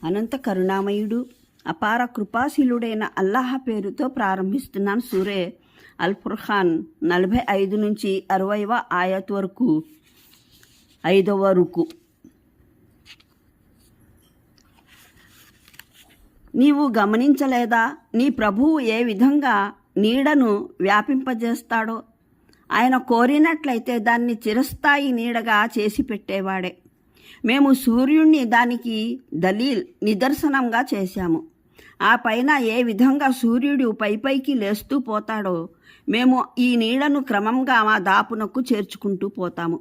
అనంత కరుణామయుడు అపార కృపాశీలుడైన అల్లాహ్ పేరుతో ప్రారంభిస్తున్నాను. సూరే అల్ ఫుర్ఖాన్ 45 నుంచి 60వ ఆయత్ వరకు 5వ రుకు. నీవు గమనించలేదా నీ ప్రభువు ఏ విధంగా నీడను వ్యాపింపజేస్తాడో? ఆయన కోరినట్లయితే దాన్ని చిరస్థాయి నీడగా చేసి పెట్టేవాడే. మేము సూర్యుణ్ణి దానికి నిదర్శనంగా చేశాము. ఆ పైన ఏ విధంగా సూర్యుడు పైపైకి లేస్తూ పోతాడో మేము ఈ నీడను క్రమంగా మా దాపునకు చేర్చుకుంటూ పోతాము.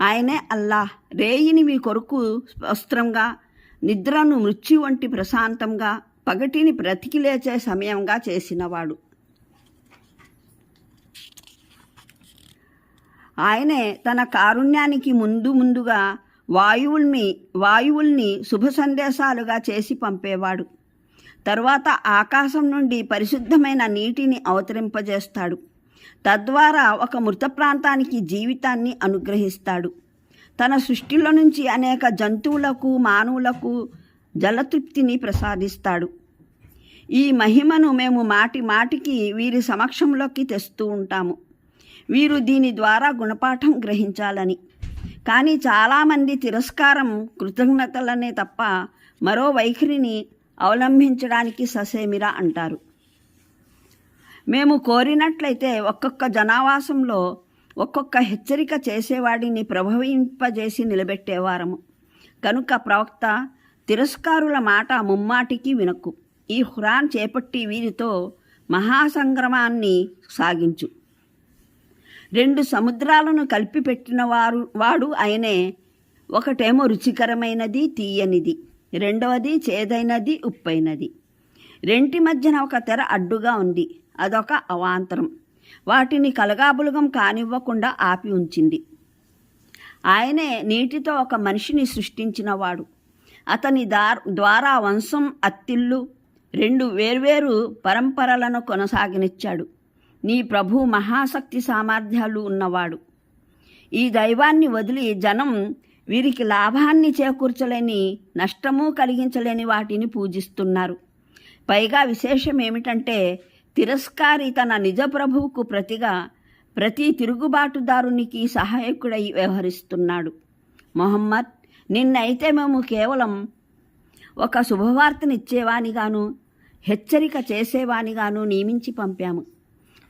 ఆయనే అల్లాహ్. రేయిని మీ కొరకు వస్త్రంగా, నిద్రను మృత్యు వంటి ప్రశాంతంగా, పగటిని బ్రతికి లేచే సమయంగా చేసినవాడు. ఆయనే తన కారుణ్యానికి ముందుగా వాయువుల్ని శుభ సందేశాలుగా చేసి పంపేవాడు. తరువాత ఆకాశం నుండి పరిశుద్ధమైన నీటిని అవతరింపజేస్తాడు. తద్వారా ఒక మృత ప్రాంతానికి జీవితాన్ని అనుగ్రహిస్తాడు. తన సృష్టిలో నుంచి అనేక జంతువులకు, మానవులకు జలతృప్తిని ప్రసాదిస్తాడు. ఈ మహిమను మేము మాటికి వీరి సమక్షంలోకి తెస్తూ ఉంటాము, వీరు దీని ద్వారా గుణపాఠం గ్రహించాలని. కానీ చాలామంది తిరస్కారం, కృతజ్ఞతలనే తప్ప మరో వైఖరిని అవలంబించడానికి ససేమిరా అంటారు. మేము కోరినట్లయితే ఒక్కొక్క జనావాసంలో ఒక్కొక్క హెచ్చరిక చేసేవాడిని ప్రభవింపజేసి నిలబెట్టేవారము. కనుక ప్రవక్త, తిరస్కారుల మాట ముమ్మాటికి వినకు. ఈ ఖురాన్ చేపట్టి వీరితో మహాసంగ్రమాన్ని సాగించు. 2 సముద్రాలను కలిపి పెట్టిన వాడు ఆయనే. ఒకటేమో రుచికరమైనది, తీయనిది. రెండవది చేదైనది, ఉప్పైనది. రెంటి మధ్యన ఒక తెర అడ్డుగా ఉంది. అదొక అవాంతరం. వాటిని కలగాబులగం కానివ్వకుండా ఆపి ఉంచింది. ఆయనే నీటితో ఒక మనిషిని సృష్టించినవాడు. అతని ద్వారా వంశం, అత్తిళ్ళు 2 వేర్వేరు పరంపరలను కొనసాగనిచ్చాడు. నీ ప్రభు మహాశక్తి సామర్థ్యాలు ఉన్నవాడు. ఈ దైవాన్ని వదిలి జనం వీరికి లాభాన్ని చేకూర్చలేని, నష్టము కలిగించలేని వాటిని పూజిస్తున్నారు. పైగా విశేషం ఏమిటంటే తిరస్కారి తన నిజ ప్రభువుకు ప్రతిగా ప్రతి తిరుగుబాటుదారునికి సహాయకుడై వ్యవహరిస్తున్నాడు. మొహమ్మద్, నిన్నైతే మేము కేవలం ఒక శుభవార్తనిచ్చేవానిగాను, హెచ్చరిక చేసేవానిగాను నియమించి పంపాము.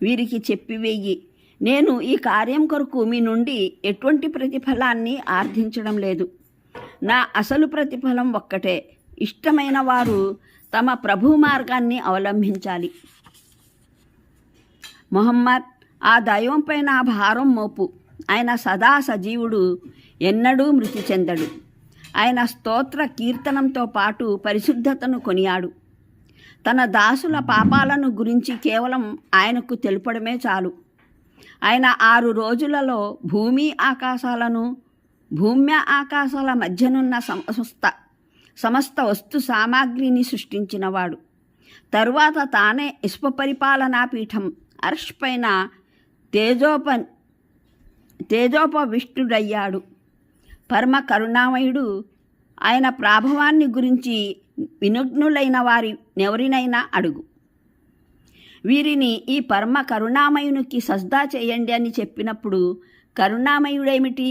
వీరికి చెప్పివేయి, నేను ఈ కార్యం కొరకు మీ నుండి ఎటువంటి ప్రతిఫలాన్ని ఆర్థించడం లేదు. నా అసలు ప్రతిఫలం ఒక్కటే. ఇష్టమైన వారు తమ ప్రభు మార్గాన్ని అవలంబించాలి. మొహమ్మద్, ఆ దైవంపై నా భారం మోపు. ఆయన సదా సజీవుడు, ఎన్నడూ మృతి చెందడు. ఆయన స్తోత్ర కీర్తనంతో పాటు పరిశుద్ధతను కొనియాడు. తన దాసుల పాపాలను గురించి కేవలం ఆయనకు తెలుపడమే చాలు. ఆయన 6 రోజులలో భూమ్య ఆకాశాల మధ్యనున్న సమస్త వస్తు సామాగ్రిని సృష్టించినవాడు. తరువాత తానే విశ్వపరిపాలనా పీఠం అర్ష్ పైన తేజోపవిష్టుడయ్యాడు. పరమ కరుణామయుడు. ఆయన ప్రాభవాన్ని గురించి వినుజ్ఞులైన ఎవరినైనా అడుగు. వీరిని ఈ పరమ కరుణామయునికి సజ్దా చేయండి అని చెప్పినప్పుడు కరుణామయుడేమిటి?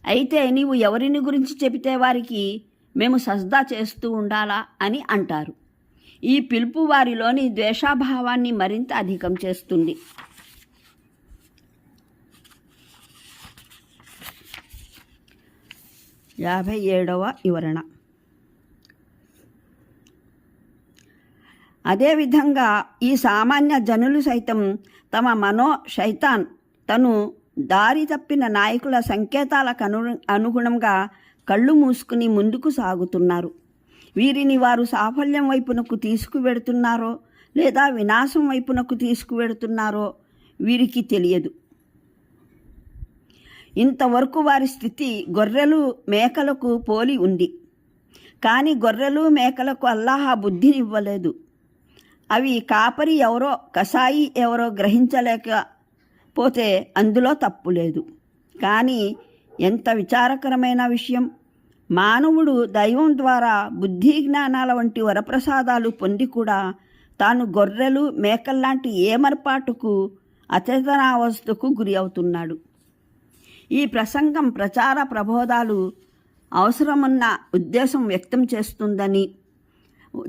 అయితే నీవు ఎవరిని గురించి చెబితే వారికి మేము సజ్దా చేస్తూ ఉండాలా అని అంటారు. ఈ పిలుపు వారిలోని ద్వేషాభావాన్ని మరింత అధికం చేస్తుంది. 57వ వివరణ. అదేవిధంగా ఈ సామాన్య జనులు సైతం తమ శైతాన్ తను దారి తప్పిన నాయకుల సంకేతాలకు అనుగుణంగా కళ్ళు మూసుకుని ముందుకు సాగుతున్నారు. వీరిని వారు సాఫల్యం వైపునకు తీసుకువెడుతున్నారో లేదా వినాశం వైపునకు తీసుకువెడుతున్నారో వీరికి తెలియదు. ఇంతవరకు వారి స్థితి గొర్రెలు, మేకలకు పోలి ఉంది. కానీ గొర్రెలు, మేకలకు అల్లాహ్ బుద్ధినివ్వలేదు. అవి కాపరి ఎవరో, కసాయి ఎవరో గ్రహించలేకపోతే అందులో తప్పు లేదు. కానీ ఎంత విచారకరమైన విషయం! మానవుడు దైవం ద్వారా బుద్ధి జ్ఞానాల వంటి వరప్రసాదాలు పొంది కూడా తాను గొర్రెలు మేకల్లాంటి ఏమర్పాటుకు అచేతనావస్థకు గురి అవుతున్నాడు. ఈ ప్రసంగం ప్రచార ప్రబోధాలు అవసరమున్న ఉద్దేశం వ్యక్తం చేస్తుందని,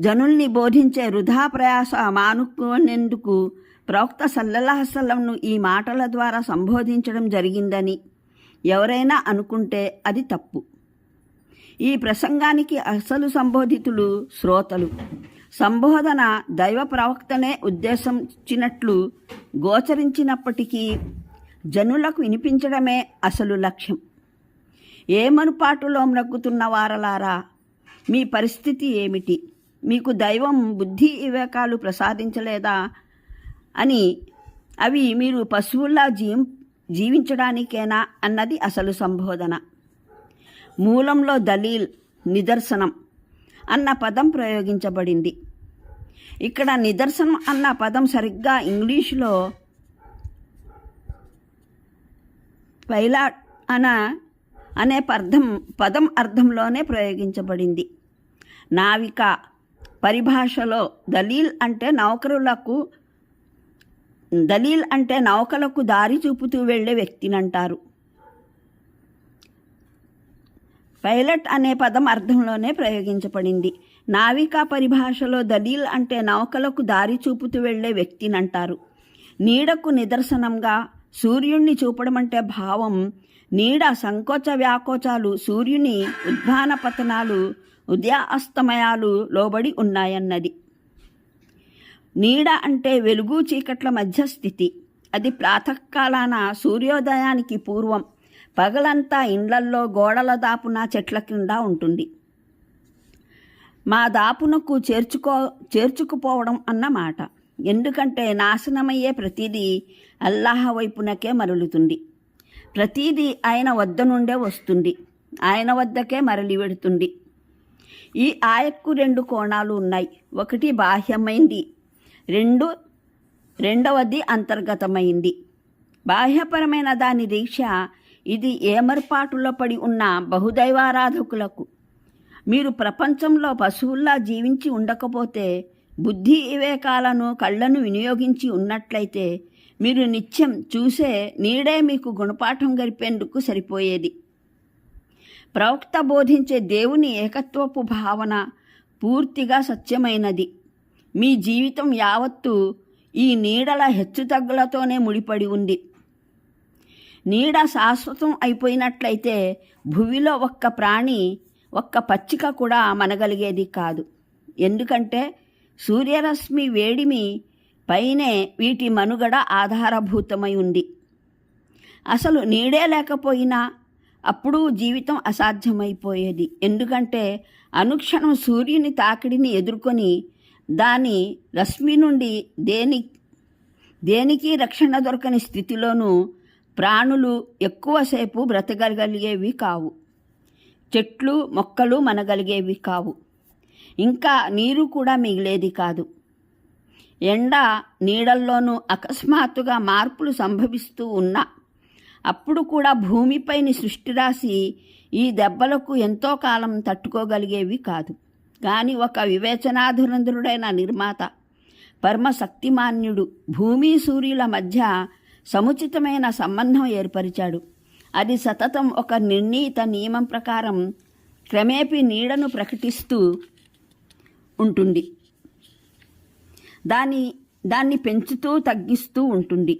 జనుల్ని బోధించే వృధా ప్రయాస మానుకునేందుకు ప్రవక్త సల్లల్లాహు అలైహి వసల్లంను ఈ మాటల ద్వారా సంబోధించడం జరిగిందని ఎవరైనా అనుకుంటే అది తప్పు. ఈ ప్రసంగానికి అసలు సంబోధితులు శ్రోతలు. సంబోధన దైవ ప్రవక్తనే ఉద్దేశించినట్లు గోచరించినప్పటికీ జనులకు వినిపించడమే అసలు లక్ష్యం. ఏమనుపాటులో మ్రగ్గుతున్న వారలారా, మీ పరిస్థితి ఏమిటి? మీకు దైవం బుద్ధి వివేకాలు ప్రసాదించలేదా అని, అవి మీరు పశువుల్లా జీవించడానికేనా అన్నది అసలు సంబోధన. మూలంలో దలీల్, నిదర్శనం అన్న పదం ప్రయోగించబడింది. ఇక్కడ నిదర్శనం అన్న పదం సరిగ్గా ఇంగ్లీషులో పైలాట్ అనే పదం అర్థంలోనే ప్రయోగించబడింది. నావిక పరిభాషలో దలీల్ అంటే నౌకలకు దారి చూపుతూ వెళ్లే వ్యక్తినంటారు. పైలట్ అనే పదం అర్థంలోనే ప్రయోగించబడింది. నావికా పరిభాషలో దలీల్ అంటే నౌకలకు దారి చూపుతూ వెళ్లే వ్యక్తినంటారు. నీడకు నిదర్శనంగా సూర్యుణ్ణి చూపడం అంటే భావం నీడ సంకోచ వ్యాకోచాలు, సూర్యుని ఉద్భాన పతనాలు, ఉదయ అస్తమయాలు లోబడి ఉన్నాయన్నది. నీడ అంటే వెలుగు చీకట్ల మధ్య స్థితి. అది ప్రాతకాలాన సూర్యోదయానికి పూర్వం పగలంతా ఇండ్లల్లో గోడల దాపున చెట్ల కింద ఉంటుంది. మా దాపునకు చేర్చుకుపోవడం అన్నమాట. ఎందుకంటే నాశనమయ్యే ప్రతిదీ అల్లాహ్ వైపునకే మరలుతుంది. ప్రతిదీ ఆయన వద్ద నుండే వస్తుంది, ఆయన వద్దకే మరలి వెడుతుంది. ఈ ఆయక్కు 2 కోణాలు ఉన్నాయి. ఒకటి బాహ్యమైంది, రెండవది అంతర్గతమైంది. బాహ్యపరమైన దాని దీక్ష ఇది ఏమర్పాటులో పడి ఉన్న బహుదైవారాధకులకు. మీరు ప్రపంచంలో పశువుల్లా జీవించి ఉండకపోతే, బుద్ధి వివేకాలను కళ్ళను వినియోగించి ఉన్నట్లయితే మీరు నిత్యం చూసే నీడే మీకు గుణపాఠం గరిపేందుకు సరిపోయేది. ప్రవక్త బోధించే దేవుని ఏకత్వపు భావన పూర్తిగా సత్యమైనది. మీ జీవితం యావత్తు ఈ నీడల హెచ్చుతగ్గులతోనే ముడిపడి ఉంది. నీడ శాశ్వతం అయిపోయినట్లయితే భూమిలో ఒక్క ప్రాణి, ఒక్క పచ్చిక కూడా మనగలిగేది కాదు. ఎందుకంటే సూర్యరశ్మి వేడిమి పైనే వీటి మనుగడ ఆధారభూతమై ఉంది. అసలు నీడే లేకపోయినా అప్పుడు జీవితం అసాధ్యమైపోయేది. ఎందుకంటే అనుక్షణం సూర్యుని తాకిడిని ఎదుర్కొని దాని రశ్మి నుండి దేనికి రక్షణ దొరకని స్థితిలోనూ ప్రాణులు ఎక్కువసేపు బ్రతకగలిగేవి కావు. చెట్లు మొక్కలు మనగలిగేవి కావు. ఇంకా నీరు కూడా మిగిలేది కాదు. ఎండ నీడల్లోనూ అకస్మాత్తుగా మార్పులు సంభవిస్తూ ఉన్నా అప్పుడు కూడా భూమిపైని సృష్టిరాశి ఈ దెబ్బలకు ఎంతో కాలం తట్టుకోగలిగేవి కాదు. కానీ ఒక వివేచనాధురంధుడైన నిర్మాత, పరమశక్తిమాన్యుడు భూమి సూర్యుల మధ్య సముచితమైన సంబంధం ఏర్పరిచాడు. అది సతతం ఒక నిర్ణీత నియమం ప్రకారం క్రమేపీ నీడను ప్రకటిస్తూ ఉంటుంది. దాన్ని పెంచుతూ తగ్గిస్తూ ఉంటుంది.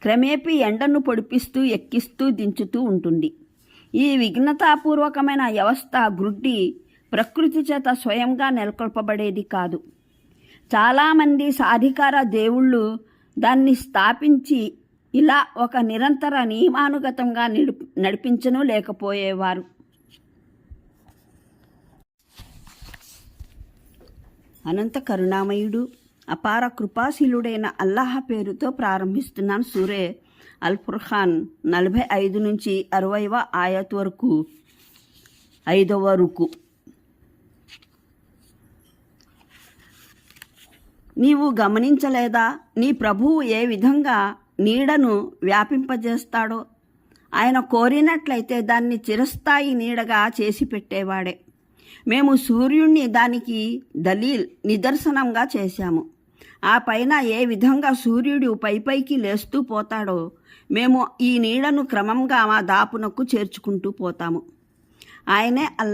క్రమేపీ ఎండను పొడిపిస్తూ ఎక్కిస్తూ దించుతూ ఉంటుంది. ఈ విఘ్నతాపూర్వకమైన వ్యవస్థ గ్రుడ్డి ప్రకృతి చేత స్వయంగా నెలకొల్పబడేది కాదు. చాలామంది సాధికార దేవుళ్ళు దాన్ని స్థాపించి ఇలా ఒక నిరంతర నియమానుగతంగా నడిపించను లేకపోయేవారు. అనంత కరుణామయుడు అపార కృపాశీలుడైన అల్లాహ్ పేరుతో ప్రారంభిస్తున్నాను. సూరే అల్ ఫుర్ఖాన్ 45 నుంచి 60వ ఆయత్ వరకు 5వ రుకు. నీవు గమనించలేదా నీ ప్రభువు ఏ విధంగా నీడను వ్యాపింపజేస్తాడో? ఆయన కోరినట్లయితే దాన్ని చిరస్థాయి నీడగా చేసి పెట్టేవాడే. మేము సూర్యుణ్ణి దానికి నిదర్శనంగా చేశాము. ఆ పైన ఏ విధంగా సూర్యుడు పైకి లేస్తూ పోతాడో మేము ఈ నీడను క్రమంగా మా దాపునకు చేర్చుకుంటూ పోతాము. ఆయనే అల్లా.